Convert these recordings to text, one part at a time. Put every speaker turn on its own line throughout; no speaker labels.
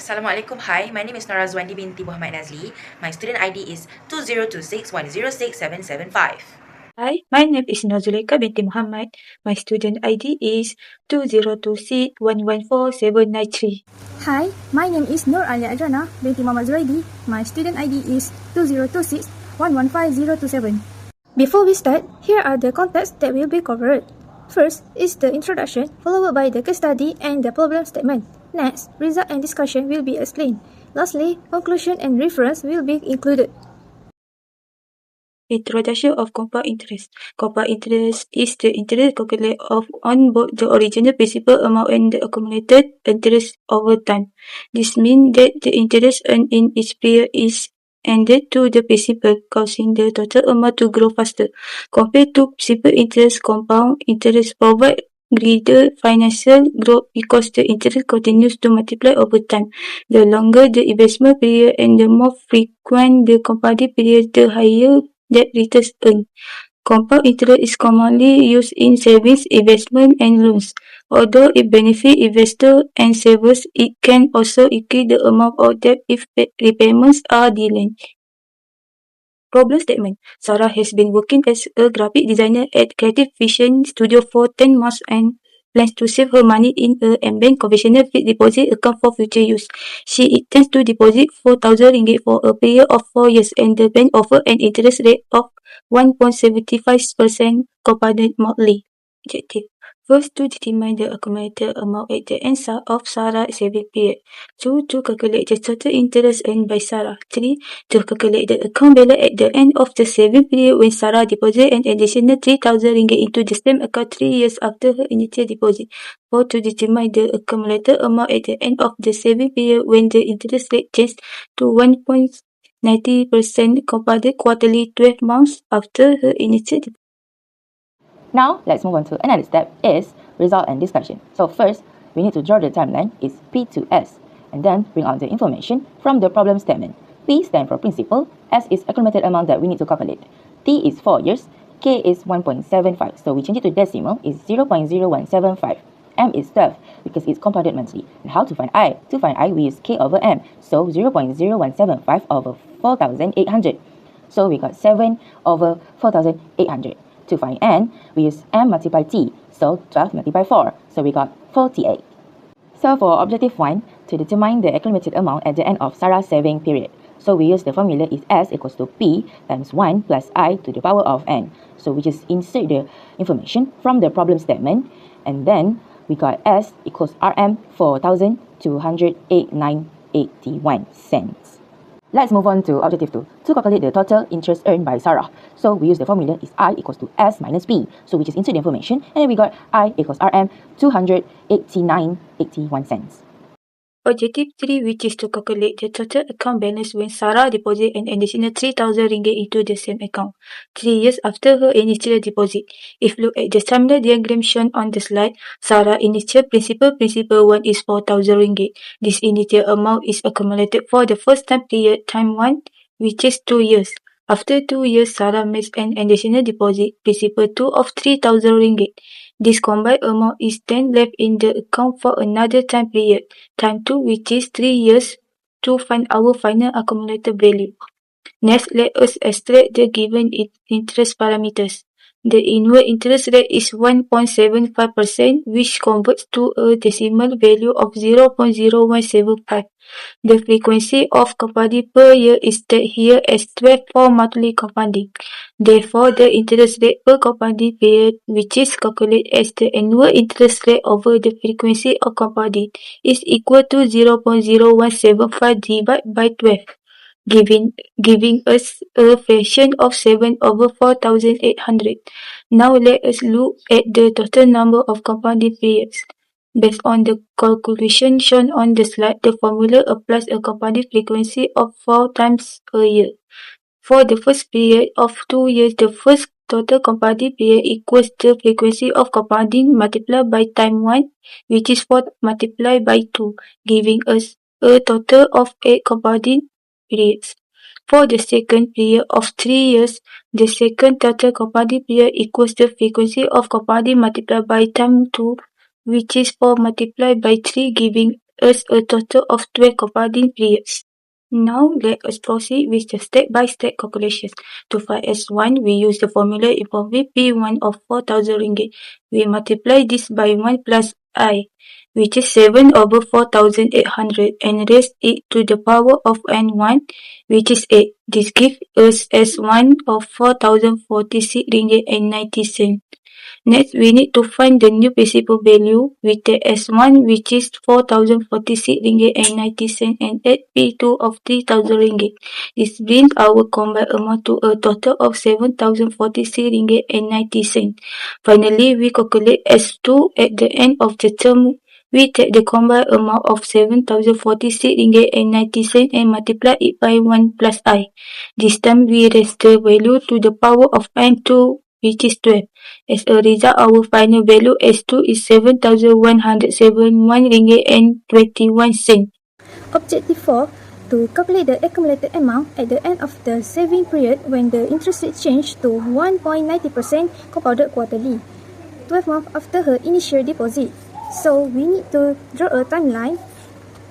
Assalamualaikum. Hi, my name is Norazwandi binti Muhammad Nazli. My student ID is 2026106775.
Hi, my name is Nazuleka binti Muhammad. My student ID is 2026114793.
Hi, my name is Nur Alia Adrana binti Muhammad Zuraidi. My student ID is 2026115027. Before we start, here are the contents that will be covered. First is the introduction, followed by the case study and the problem statement. Next, result and discussion will be explained. Lastly, conclusion and reference will be included.
Introduction of compound interest. Compound interest is the interest calculated on both the original principal amount and the accumulated interest over time. This means that the interest earned in each period is added to the principal, causing the total amount to grow faster. Compared to simple interest, compound interest provides greater financial growth because the interest continues to multiply over time. The longer the investment period and the more frequent the compounding period, the higher that returns earned. Compound interest is commonly used in savings, investment, and loans. Although it benefits investors and savers, it can also increase the amount of debt if repayments are delayed. Problem statement. Sarah has been working as a graphic designer at Creative Vision Studio for 10 months and plans to save her money in a bank conventional fixed deposit account for future use. She intends to deposit RM4,000 for a period of 4 years, and the bank offers an interest rate of 1.75% compounded monthly. Objective. First, to determine the accumulated amount at the end of Sarah's saving period. 2. To calculate the total interest earned by Sarah. 3. To calculate the account balance at the end of the saving period when Sarah deposited an additional RM3,000 into the same account 3 years after her initial deposit. 4. To determine the accumulated amount at the end of the saving period when the interest rate changed to 1.90% compounded quarterly 12 months after her initial deposit.
Now, let's move on to another step is result and discussion. So first, we need to draw the timeline is P to S and then bring out the information from the problem statement. P stands for principal, S is accumulated amount that we need to calculate. T is 4 years, K is 1.75, so we change it to decimal is 0.0175. M is 12 because it's compounded monthly. And how to find I? To find I, we use K over M, so 0.0175 over 4,800. So we got 7 over 4,800. To find N, we use M multiply T, so 12 multiply 4, so we got 48. So for objective 1, to determine the accumulated amount at the end of Sarah's saving period. So we use the formula is S equals to P times 1 plus I to the power of N. So we just insert the information from the problem statement, and then we got S equals RM 4,208.81 cents. Let's move on to objective 2. To calculate the total interest earned by Sarah. So we use the formula is I equals to S minus P. So we just insert the information, and then we got I equals RM 289.81 cents.
Objective 3, which is to calculate the total account balance when Sarah deposited an additional RM3,000 into the same account 3 years after her initial deposit. If look at the timeline diagram shown on the slide, Sarah's initial principal 1 is RM4,000. This initial amount is accumulated for the first time period time 1, which is 2 years. After 2 years, Sarah makes an additional deposit, principal 2 of RM3,000. This combined amount is then left in the account for another time period, time 2, which is 3 years, to find our final accumulated value. Next, let us extract the given interest parameters. The inward interest rate is 1.75%, which converts to a decimal value of 0.0175. The frequency of compounding per year is set here as 12 for monthly compounding. Therefore, the interest rate per compounding period, which is calculated as the annual interest rate over the frequency of compounding, is equal to 0.0175 divided by 12. Giving us a fraction of 7 over 4,800. Now let us look at the total number of compounding periods. Based on the calculation shown on the slide, the formula applies a compounding frequency of 4 times a year. For the first period of 2 years, the first total compounding period equals the frequency of compounding multiplied by time 1, which is 4 multiplied by 2, giving us a total of 8 compounding periods. For the second period of 3 years, the second total compounding period equals the frequency of compounding multiplied by time 2, which is 4 multiplied by 3, giving us a total of 12 compounding periods. Now let us proceed with the step-by-step calculations. To find S1, we use the formula involving P1 of 4,000 ringgit. We multiply this by 1 plus I, which is 7 over 4,800, and raise it to the power of N1, which is 8. This gives us S1 of 4,046 ringgit and 90 cents. Next, we need to find the new principal value with the S1, which is 4,046 ringgit and 90 cents, and add P2 of 3,000 ringgit. This brings our combined amount to a total of 7,046 ringgit and 90 cents. Finally, we calculate S2 at the end of the term. We take the combined amount of 7,046 ringgit and 90 cents and multiply it by 1 plus I. This time, we raise the value to the power of N2, which is 12. As a result, our final value S2 is 7,171 ringgit and 21 cents.
Objective 4. To calculate the accumulated amount at the end of the saving period when the interest rate changed to 1.90% compounded quarterly, 12 months after her initial deposit. So we need to draw a timeline.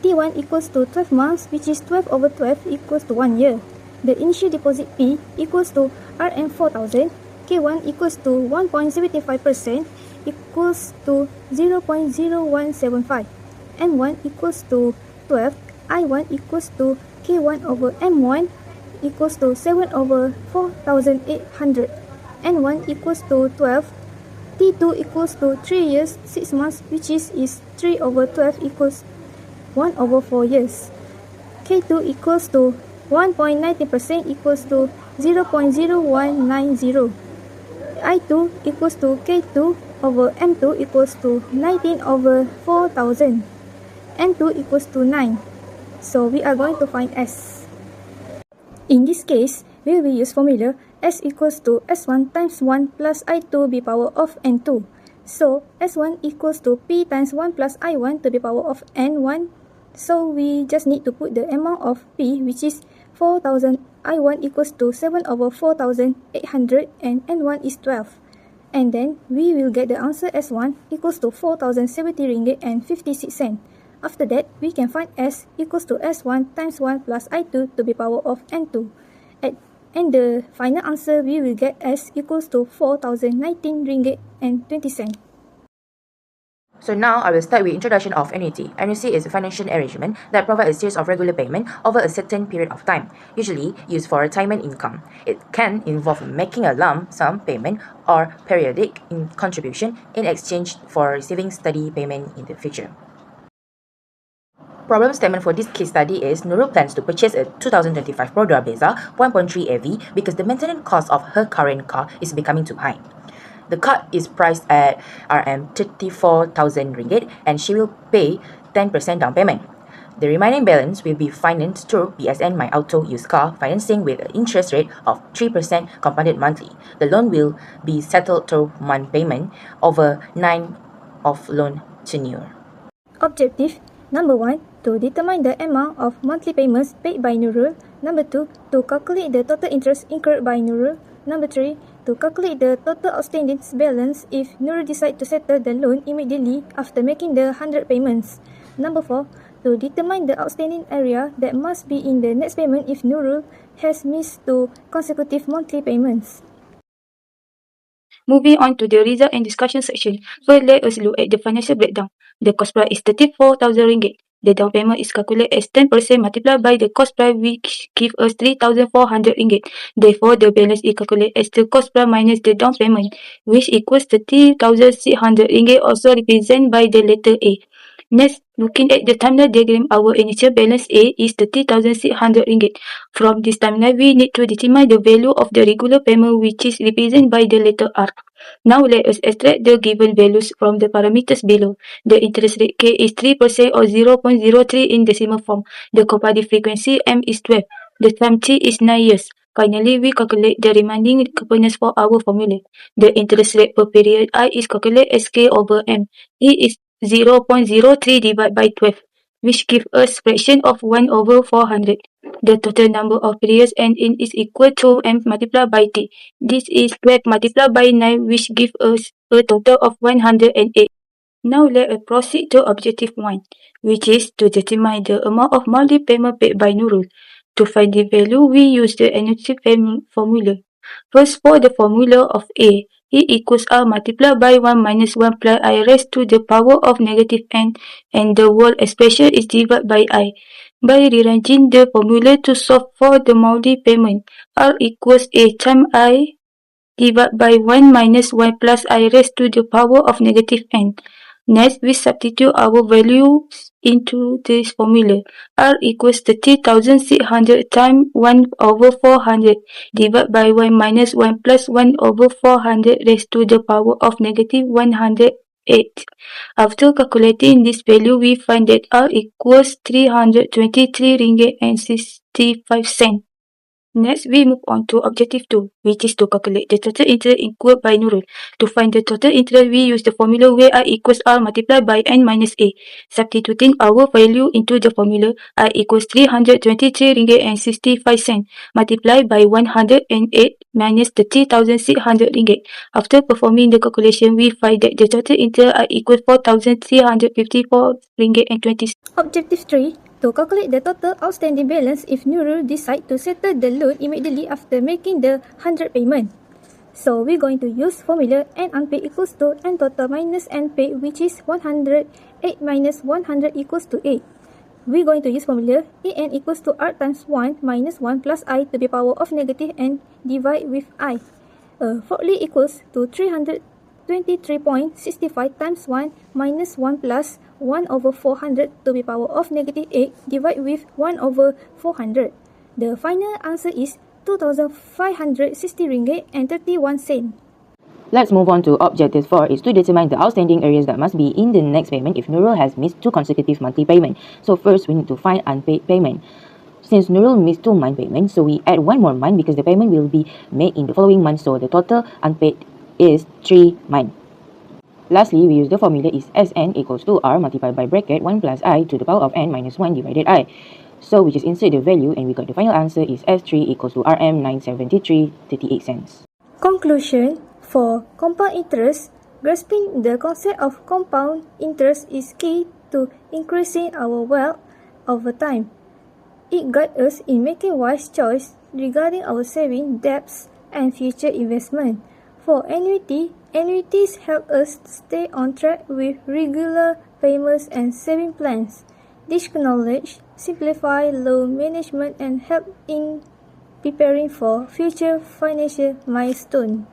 T1 equals to 12 months, which is 12 over 12 equals to 1 year. The initial deposit P equals to RM4000. K1 equals to 1.75% equals to 0.0175. M1 equals to 12. I1 equals to K1 over M1 equals to 7 over 4,800. N1 equals to 12. T2 equals to 3 years, 6 months, which is 3 over 12 equals 1 over 4 years. K2 equals to 1.90% equals to 0.0190. I2 equals to K2 over M2 equals to 19 over 4,000. N2 equals to 9. So we are going to find S. In this case, we will use formula S equals to S1 times 1 plus I2 to the power of N2. So S1 equals to P times 1 plus I1 to the power of N1. So we just need to put the amount of P, which is 4,000. I1 equals to 7 over 4,800 and N1 is 12. And then we will get the answer S1 equals to 4,070 ringgit and 56 cents. After that, we can find S equals to S1 times 1 plus I2 to the power of N2. And the final answer, we will get S equals to 4,019 ringgit and 20 cents.
So now I will start with introduction of annuity. Annuity is a financial arrangement that provides a series of regular payment over a certain period of time, usually used for retirement income. It can involve making a lump sum payment or periodic contribution in exchange for receiving steady payment in the future. Problem statement for this case study is Nurul plans to purchase a 2025 Prodra Brezza 1.3 AV because the maintenance cost of her current car is becoming too high. The car is priced at Rm34,000 ringgit and she will pay 10% down payment. The remaining balance will be financed through BSN My Auto Used Car financing with an interest rate of 3% compounded monthly. The loan will be settled through month payment over 9 of loan tenure.
Objective number 1, to determine the amount of monthly payments paid by Nurul. Number 2, to calculate the total interest incurred by Nurul. Number 3, to calculate the total outstanding balance if Nurul decides to settle the loan immediately after making the 100 payments. Number 4, to determine the outstanding area that must be in the next payment if Nurul has missed 2 consecutive monthly payments.
Moving on to the result and discussion section. First, let us look at the financial breakdown. The cost price is 34,000 ringgit. The down payment is calculated as 10% multiplied by the cost price, which gives us 3,400 ringgit. Therefore, the balance is calculated as the cost price minus the down payment, which equals 30,600 ringgit, also represented by the letter A. Next, looking at the timeline diagram, our initial balance A is 30,600 ringgit. From this timeline, we need to determine the value of the regular payment, which is represented by the letter R. Now let us extract the given values from the parameters below. The interest rate K is 3% or 0.03 in decimal form. The compounding frequency M is 12. The time T is 9 years. Finally, we calculate the remaining components for our formula. The interest rate per period I is calculated as K over M. E is 0.03 divided by 12, which gives us fraction of 1 over 400. The total number of periods N in is equal to M multiplied by T. This is 12 multiplied by 9, which gives us a total of 108. Now let us proceed to objective 1, which is to determine the amount of monthly payment paid by Nurul. To find the value, we use the annuity payment formula. First, for the formula of A, E equals R multiplied by 1 minus 1 plus I raised to the power of negative n, and the whole expression is divided by I. By rearranging the formula to solve for the monthly payment, R equals A times I divided by 1 minus 1 plus I raised to the power of negative n. Next, we substitute our values into this formula. R equals 30,600 times 1 over 400 divided by 1 minus 1 plus 1 over 400 raised to the power of negative 108. After calculating this value, we find that R equals 323 ringgit and 65 cents. Next, we move on to objective 2, which is to calculate the total interest incurred by Nurul. To find the total interest, we use the formula where I equals R multiplied by N minus A. Substituting our value into the formula, I equals 323 ringgit and 65 cents multiplied by 108 minus 30,600 ringgit. After performing the calculation, we find that the total interest I equals 4,354 ringgit and 20 cents.
Objective 3. To calculate the total outstanding balance if Nurul decide to settle the loan immediately after making the 100 payment. So we're going to use formula N unpaid equals to N total minus N paid, which is 108 minus 100 equals to 8. We're going to use formula En equals to R times 1 minus 1 plus I to the power of negative n divide with I. Fourthly equals to 323.65 times 1 minus 1 plus 1 over 400 to the power of negative 8 divided with 1 over 400. The final answer is 2,560 ringgit and 31 cents.
Let's move on to objective 4 is to determine the outstanding areas that must be in the next payment if Nurul has missed 2 consecutive monthly payments. So first, we need to find unpaid payment. Since Nurul missed 2 month payments, so we add 1 more month because the payment will be made in the following month, so the total unpaid is 3 months. Lastly, we use the formula is Sn equals to R multiplied by bracket 1 plus I to the power of n minus 1 divided I. So we just insert the value and we got the final answer is S3 equals to Rm973.38 cents.
Conclusion. For compound interest, grasping the concept of compound interest is key to increasing our wealth over time. It guides us in making wise choices regarding our saving, debts, and future investment. For annuities help us stay on track with regular payments and saving plans. This knowledge simplifies loan management and help in preparing for future financial milestones.